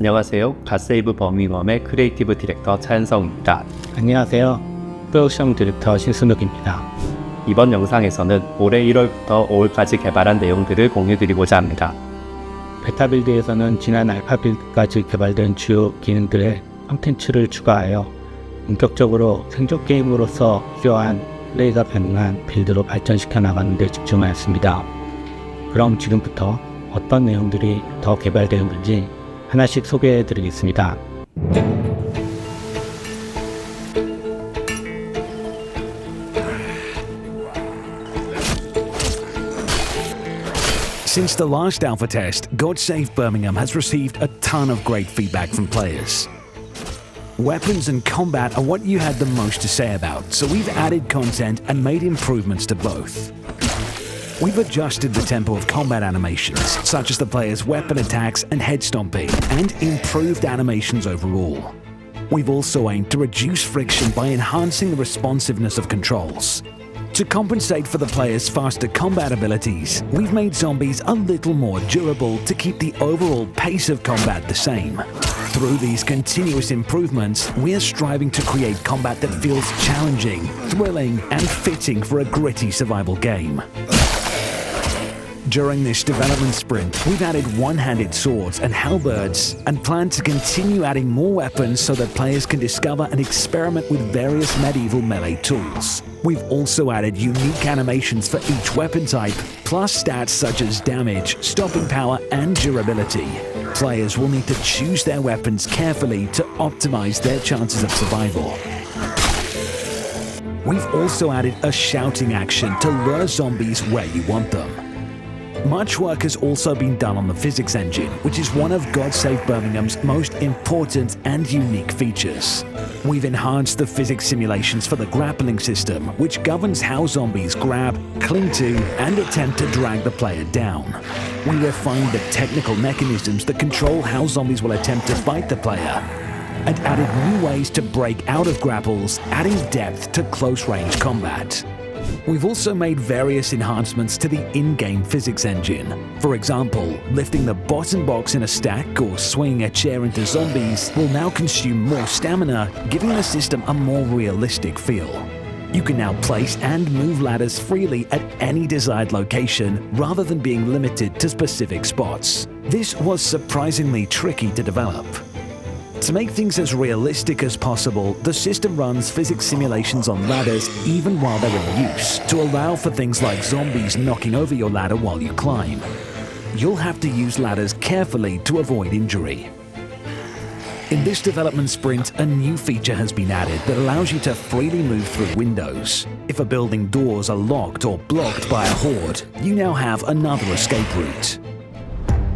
안녕하세요. 갓세이브 버밍엄의 크리에이티브 디렉터 차현성입니다. 안녕하세요. 프로덕션 디렉터 신순욱입니다. 이번 영상에서는 올해 1월부터 5월까지 개발한 내용들을 공유드리고자 합니다. 베타 빌드에서는 지난 알파 빌드까지 개발된 주요 기능들의 콘텐츠를 추가하여 본격적으로 생존 게임으로서 필요한 플레이가 가능한 빌드로 발전시켜 나가는 데 집중하였습니다. 그럼 지금부터 어떤 내용들이 더 개발되었는지 하나씩 소개해 드리겠습니다. Since the last alpha test, Save Birmingham has received a ton of great feedback from players. Weapons and combat are what you had the most to say about, so we've added content and made improvements to both. We've adjusted the tempo of combat animations, such as the player's weapon attacks and head stomping, and improved animations overall. We've also aimed to reduce friction by enhancing the responsiveness of controls. To compensate for the player's faster combat abilities, we've made zombies a little more durable to keep the overall pace of combat the same. Through these continuous improvements, we're striving to create combat that feels challenging, thrilling, and fitting for a gritty survival game. During this development sprint, we've added one-handed swords and halberds and plan to continue adding more weapons so that players can discover and experiment with various medieval melee tools. We've also added unique animations for each weapon type, plus stats such as damage, stopping power, and durability. Players will need to choose their weapons carefully to optimize their chances of survival. We've also added a shouting action to lure zombies where you want them. Much work has also been done on the physics engine, which is one of Save Birmingham's most important and unique features. We've enhanced the physics simulations for the grappling system, which governs how zombies grab, cling to, and attempt to drag the player down. We refined the technical mechanisms that control how zombies will attempt to fight the player, and added new ways to break out of grapples, adding depth to close-range combat. We've also made various enhancements to the in-game physics engine. For example, lifting the bottom box in a stack or swinging a chair into zombies will now consume more stamina, giving the system a more realistic feel. You can now place and move ladders freely at any desired location rather than being limited to specific spots. This was surprisingly tricky to develop. To make things as realistic as possible, the system runs physics simulations on ladders even while they're in use, to allow for things like zombies knocking over your ladder while you climb. You'll have to use ladders carefully to avoid injury. In this development sprint, a new feature has been added that allows you to freely move through windows. If a building doors are locked or blocked by a horde, you now have another escape route.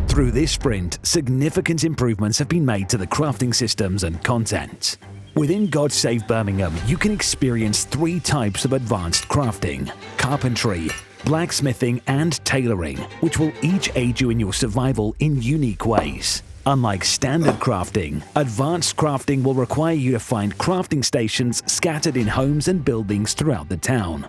Through this sprint, significant improvements have been made to the crafting systems and content. Within Save Birmingham, you can experience 3 types of advanced crafting: carpentry, blacksmithing, and tailoring, which will each aid you in your survival in unique ways. Unlike standard crafting, advanced crafting will require you to find crafting stations scattered in homes and buildings throughout the town.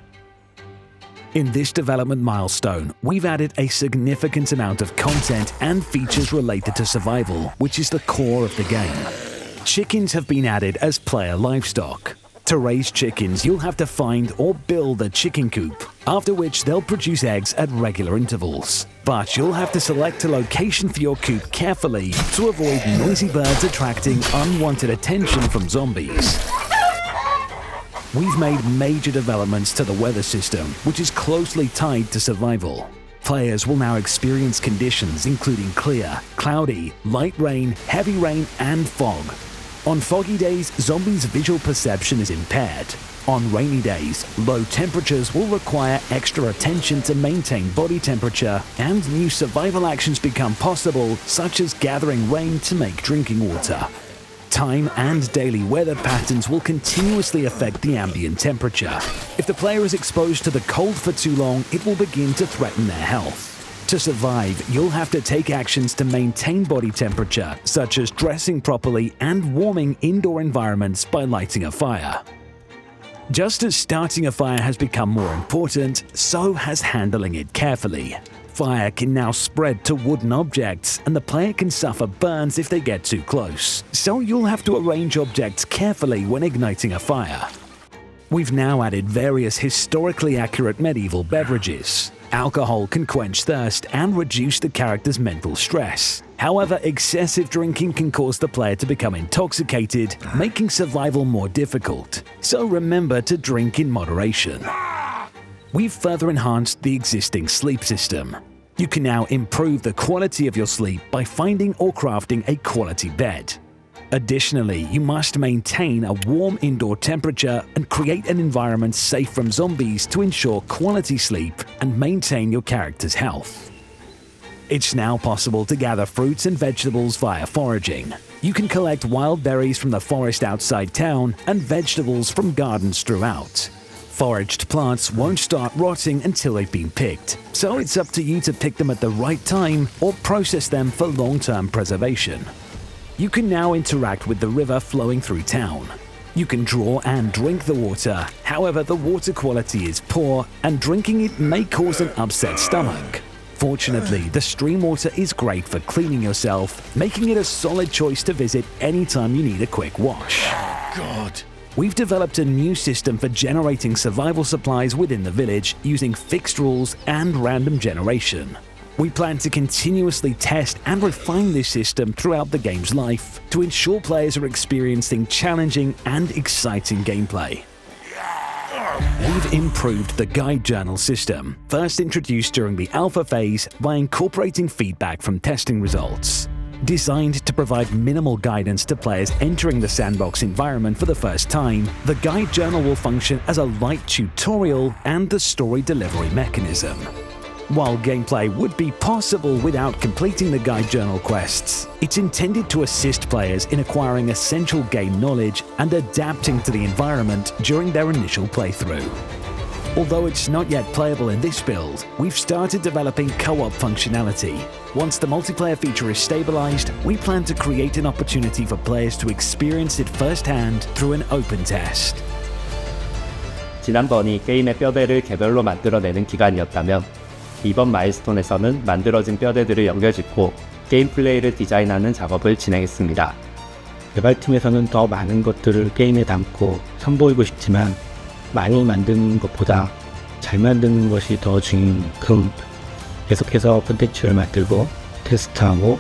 In this development milestone, we've added a significant amount of content and features related to survival, which is the core of the game. Chickens have been added as player livestock. To raise chickens, you'll have to find or build a chicken coop, after which they'll produce eggs at regular intervals. But you'll have to select a location for your coop carefully to avoid noisy birds attracting unwanted attention from zombies. We've made major developments to the weather system, which is closely tied to survival. Players will now experience conditions including clear, cloudy, light rain, heavy rain, and fog. On foggy days, zombies' visual perception is impaired. On rainy days, low temperatures will require extra attention to maintain body temperature, and new survival actions become possible, such as gathering rain to make drinking water. Time and daily weather patterns will continuously affect the ambient temperature. If the player is exposed to the cold for too long, it will begin to threaten their health. To survive, you'll have to take actions to maintain body temperature, such as dressing properly and warming indoor environments by lighting a fire. Just as starting a fire has become more important, so has handling it carefully. Fire can now spread to wooden objects, and the player can suffer burns if they get too close, so you'll have to arrange objects carefully when igniting a fire. We've now added various historically accurate medieval beverages. Alcohol can quench thirst and reduce the character's mental stress. However, excessive drinking can cause the player to become intoxicated, making survival more difficult, so remember to drink in moderation. We've further enhanced the existing sleep system. You can now improve the quality of your sleep by finding or crafting a quality bed. Additionally, you must maintain a warm indoor temperature and create an environment safe from zombies to ensure quality sleep and maintain your character's health. It's now possible to gather fruits and vegetables via foraging. You can collect wild berries from the forest outside town and vegetables from gardens throughout. Foraged plants won't start rotting until they've been picked, so it's up to you to pick them at the right time or process them for long-term preservation. You can now interact with the river flowing through town. You can draw and drink the water, however the water quality is poor and drinking it may cause an upset stomach. Fortunately, the stream water is great for cleaning yourself, making it a solid choice to visit anytime you need a quick wash. God. We've developed a new system for generating survival supplies within the village using fixed rules and random generation. We plan to continuously test and refine this system throughout the game's life to ensure players are experiencing challenging and exciting gameplay. We've improved the guide journal system, first introduced during the alpha phase by incorporating feedback from testing results. Designed to provide minimal guidance to players entering the sandbox environment for the first time, the guide journal will function as a light tutorial and the story delivery mechanism. While gameplay would be possible without completing the guide journal quests, it's intended to assist players in acquiring essential game knowledge and adapting to the environment during their initial playthrough. Although it's not yet playable in this build, we've started developing co-op functionality. Once the multiplayer feature is stabilized, we plan to create an opportunity for players to experience it firsthand through an open test. 지난번이 게임의 뼈대를 개별로 만들어내는 기간이었다면 이번 마일스톤에서는 만들어진 뼈대들을 연결짓고 게임 플레이를 디자인하는 작업을 진행했습니다. 개발팀에서는 더 많은 것들을 게임에 담고 선보이고 싶지만 많이 만드는 것보다 잘 만드는 것이 더 중요한 만큼 계속해서 콘텐츠를 만들고 테스트하고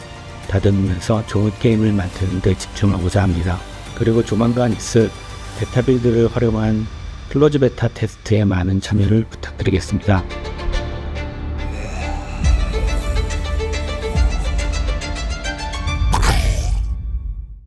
다듬으면서 좋은 게임을 만드는 데 집중하고자 합니다. 그리고 조만간 있을 베타 빌드를 활용한 클로즈 베타 테스트에 많은 참여를 부탁드리겠습니다.